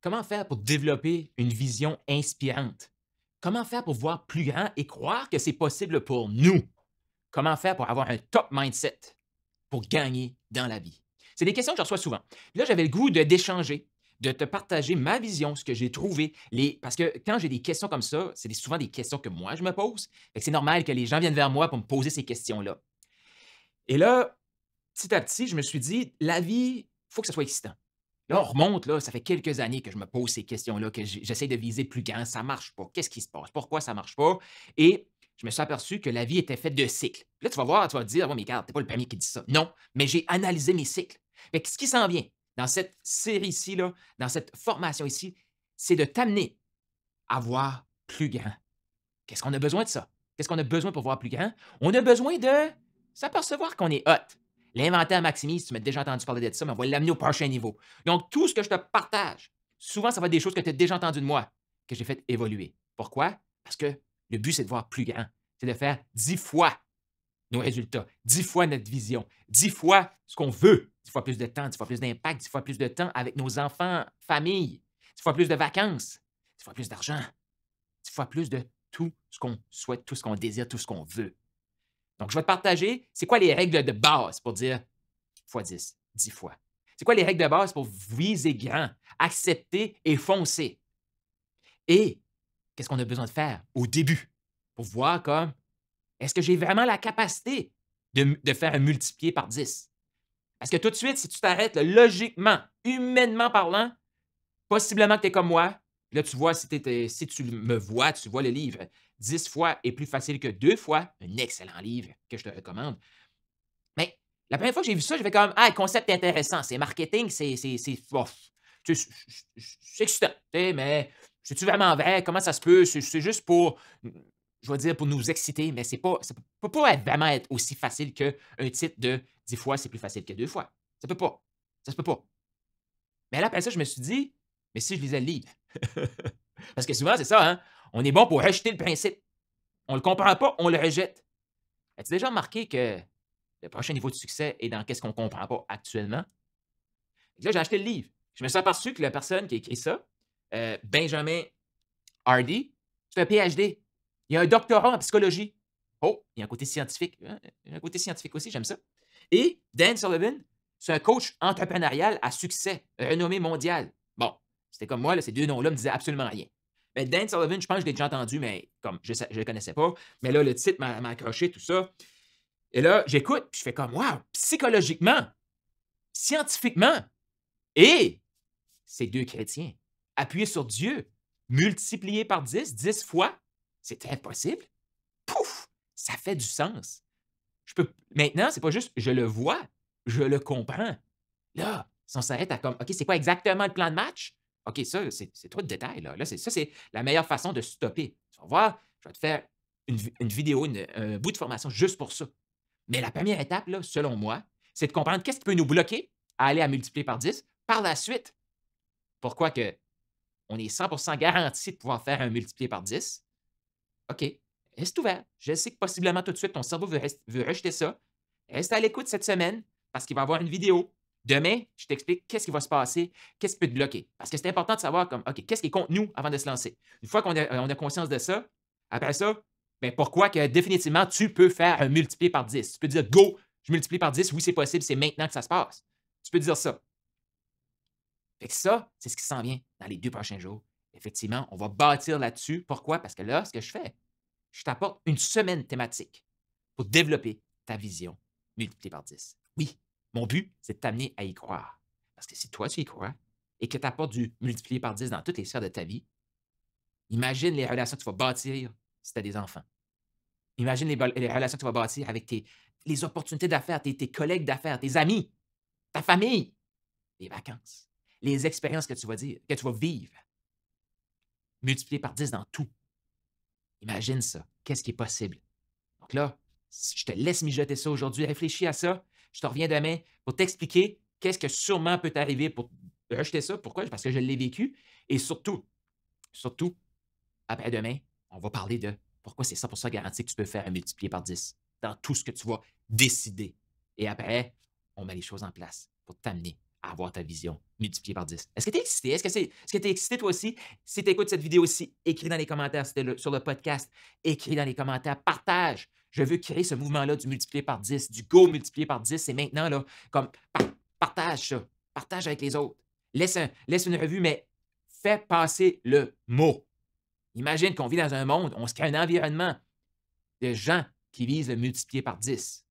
Comment faire pour développer une vision inspirante? Comment faire pour voir plus grand et croire que c'est possible pour nous? Comment faire pour avoir un top mindset pour gagner dans la vie? C'est des questions que je reçois souvent. Puis là, j'avais le goût d'échanger, de te partager ma vision, ce que j'ai trouvé. Parce que quand j'ai des questions comme ça, c'est souvent des questions que moi, je me pose. Fait que c'est normal que les gens viennent vers moi pour me poser ces questions-là. Et là, petit à petit, je me suis dit, la vie, il faut que ça soit excitant. Là, on remonte, là, ça fait quelques années que je me pose ces questions-là, que j'essaie de viser plus grand. Ça marche pas. Qu'est-ce qui se passe? Pourquoi ça marche pas? Et je me suis aperçu que la vie était faite de cycles. Là, tu vas voir, tu vas te dire, ouais, mais regarde, t'es pas le premier qui dit ça. Non, mais j'ai analysé mes cycles. Fait que ce qui s'en vient dans cette série-ci, là, dans cette formation ici, c'est de t'amener à voir plus grand. Qu'est-ce qu'on a besoin de ça? Qu'est-ce qu'on a besoin pour voir plus grand? On a besoin de s'apercevoir qu'on est hot. L'inventaire maximise, tu m'as déjà entendu parler de ça, mais on va l'amener au prochain niveau. Donc, tout ce que je te partage, souvent, ça va être des choses que tu as déjà entendues de moi, que j'ai fait évoluer. Pourquoi? Parce que le but, c'est de voir plus grand. C'est de faire 10 fois nos résultats, 10 fois notre vision, 10 fois ce qu'on veut, 10 fois plus de temps, 10 fois plus d'impact, 10 fois plus de temps avec nos enfants, famille, 10 fois plus de vacances, 10 fois plus d'argent, 10 fois plus de tout ce qu'on souhaite, tout ce qu'on désire, tout ce qu'on veut. Donc, je vais te partager, c'est quoi les règles de base pour dire fois 10, 10 fois. C'est quoi les règles de base pour viser grand, accepter et foncer? Et qu'est-ce qu'on a besoin de faire au début pour voir comme, est-ce que j'ai vraiment la capacité de faire un multiplié par 10? Parce que tout de suite, si tu t'arrêtes, là, logiquement, humainement parlant, possiblement que tu es comme moi. Là, tu vois, si tu me vois, tu vois le livre 10 fois est plus facile que 2 fois, un excellent livre que je te recommande. Mais la première fois que j'ai vu ça, j'avais comme ah, le concept est intéressant, c'est marketing, c'est bof. Tu sais, c'est excitant, tu sais, mais c'est-tu vraiment vrai? Comment ça se peut? C'est juste pour, je vais dire, pour nous exciter, mais ça peut pas vraiment être aussi facile qu'un titre de 10 fois, c'est plus facile que 2 fois. Ça peut pas. Ça se peut pas. Mais là, après ça, je me suis dit, mais si je lisais le livre? Parce que souvent, c'est ça, hein? On est bon pour rejeter le principe. On le comprend pas, on le rejette. As-tu déjà remarqué que le prochain niveau de succès est dans qu'est-ce qu'on comprend pas actuellement? Fait que là, j'ai acheté le livre. Je me suis aperçu que la personne qui a écrit ça, Benjamin Hardy, c'est un PhD. Il a un doctorat en psychologie. Oh, il y a un côté scientifique. Hein, il y a un côté scientifique aussi, j'aime ça. Et Dan Sullivan, c'est un coach entrepreneurial à succès, renommé mondial. Bon, c'était comme moi, là, ces deux noms-là me disaient absolument rien. Mais Dan Sullivan, je pense que je l'ai déjà entendu, mais comme je ne le connaissais pas. Mais là, le titre m'a accroché, tout ça. Et là, j'écoute, puis je fais comme, wow, psychologiquement, scientifiquement, et c'est deux chrétiens. Appuyés sur Dieu, multiplié par 10, 10 fois, c'est impossible. Pouf! Ça fait du sens. Maintenant, c'est pas juste je le vois, je le comprends. Là, si on s'arrête à comme, OK, c'est quoi exactement le plan de match? OK, ça, c'est trop de détails. Là, c'est la meilleure façon de stopper. Tu vas voir, je vais te faire une vidéo, un bout de formation juste pour ça. Mais la première étape, là, selon moi, c'est de comprendre qu'est-ce qui peut nous bloquer à aller à multiplier par 10. Par la suite, pourquoi que on est 100% garanti de pouvoir faire un multiplié par 10. OK, reste ouvert. Je sais que possiblement tout de suite, ton cerveau veut rejeter ça. Reste à l'écoute cette semaine parce qu'il va y avoir une vidéo. Demain, je t'explique qu'est-ce qui va se passer, qu'est-ce qui peut te bloquer. Parce que c'est important de savoir comme, OK, qu'est-ce qui est contre nous avant de se lancer. Une fois qu'on a conscience de ça, après ça, ben pourquoi que définitivement tu peux faire un multiplié par 10. Tu peux dire, go, je multiplie par 10. Oui, c'est possible, c'est maintenant que ça se passe. Tu peux dire ça. Fait que ça, c'est ce qui s'en vient dans les 2 prochains jours. Effectivement, on va bâtir là-dessus. Pourquoi? Parce que là, ce que je fais, je t'apporte une semaine thématique pour développer ta vision multipliée par 10. Oui, mon but, c'est de t'amener à y croire. Parce que si toi, tu y crois et que tu apportes du multiplié par 10 dans toutes les sphères de ta vie, imagine les relations que tu vas bâtir si tu as des enfants. Imagine les relations que tu vas bâtir avec les opportunités d'affaires, tes collègues d'affaires, tes amis, ta famille, les vacances, les expériences que tu vas vivre, multiplié par 10 dans tout. Imagine ça. Qu'est-ce qui est possible? Donc là, je te laisse mijoter ça aujourd'hui. Réfléchis à ça. Je te reviens demain pour t'expliquer qu'est-ce que sûrement peut t'arriver pour rejeter ça. Pourquoi? Parce que je l'ai vécu. Et surtout, après-demain, on va parler de pourquoi c'est 100% garanti que tu peux faire un multiplié par 10 dans tout ce que tu vas décider. Et après, on met les choses en place pour t'amener à avoir ta vision multipliée par 10. Est-ce que tu es excité? Est-ce que tu es excité toi aussi? Si tu écoutes cette vidéo aussi, écris dans les commentaires sur le podcast. Écris dans les commentaires, partage. Je veux créer ce mouvement-là du multiplié par 10, du go multiplié par 10. Et maintenant, là, comme partage ça. Partage avec les autres. Laisse une revue, mais fais passer le mot. Imagine qu'on vit dans un monde, on se crée un environnement de gens qui visent le multiplier par 10.